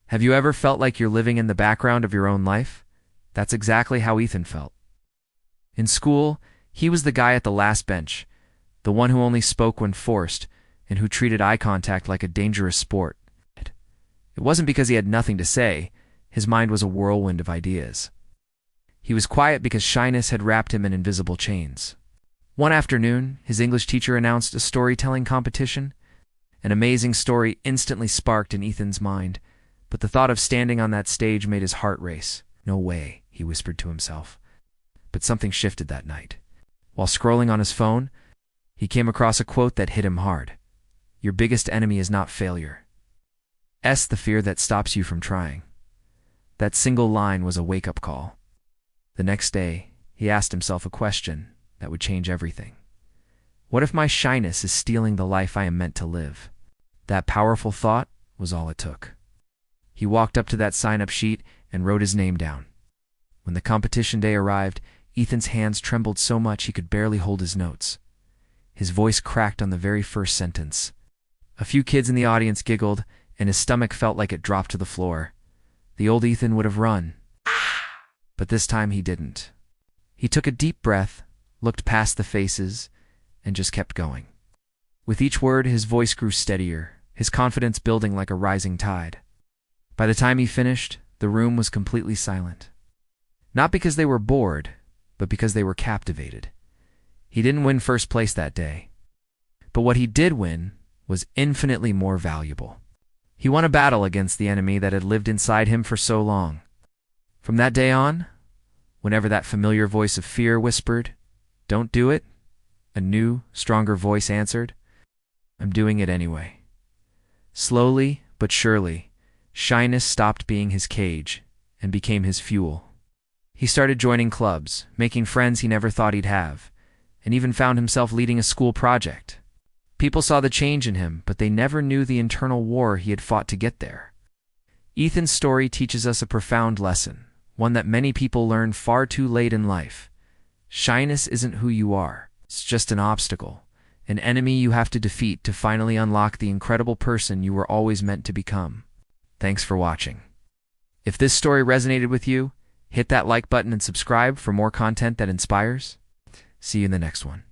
Have you ever felt like you're living in the background of your own life? That's exactly how Ethan felt. In school, he was the guy at the last bench, the one who only spoke when forced, and who treated eye contact like a dangerous sport. It wasn't because he had nothing to say. His mind was a whirlwind of ideas. He was quiet because shyness had wrapped him in invisible chains. One afternoon, his English teacher announced a storytelling competition. An amazing story instantly sparked in Ethan's mind, but the thought of standing on that stage made his heart race. No way, he whispered to himself. But something shifted that night. While scrolling on his phone, he came across a quote that hit him hard. Your biggest enemy is not failure. It's the fear that stops you from trying. That single line was a wake-up call. The next day, he asked himself a question that would change everything. What if my shyness is stealing the life I am meant to live? That powerful thought was all it took. He walked up to that sign-up sheet and wrote his name down. When the competition day arrived, Ethan's hands trembled so much he could barely hold his notes. His voice cracked on the very first sentence. A few kids in the audience giggled, and his stomach felt like it dropped to the floor. The old Ethan would have run. But this time he didn't. He took a deep breath, looked past the faces, and just kept going. With each word, his voice grew steadier, his confidence building like a rising tide. By the time he finished, the room was completely silent. Not because they were bored, but because they were captivated. He didn't win first place that day. But what he did win was infinitely more valuable. He won a battle against the enemy that had lived inside him for so long. From that day on, whenever that familiar voice of fear whispered, "Don't do it," a new, stronger voice answered, "I'm doing it anyway." Slowly but surely, shyness stopped being his cage and became his fuel. He started joining clubs, making friends he never thought he'd have, and even found himself leading a school project. People saw the change in him, but they never knew the internal war he had fought to get there. Ethan's story teaches us a profound lesson, one that many people learn far too late in life. Shyness isn't who you are. It's just an obstacle, an enemy you have to defeat to finally unlock the incredible person you were always meant to become. Thanks for watching. If this story resonated with you, hit that like button and subscribe for more content that inspires. See you in the next one.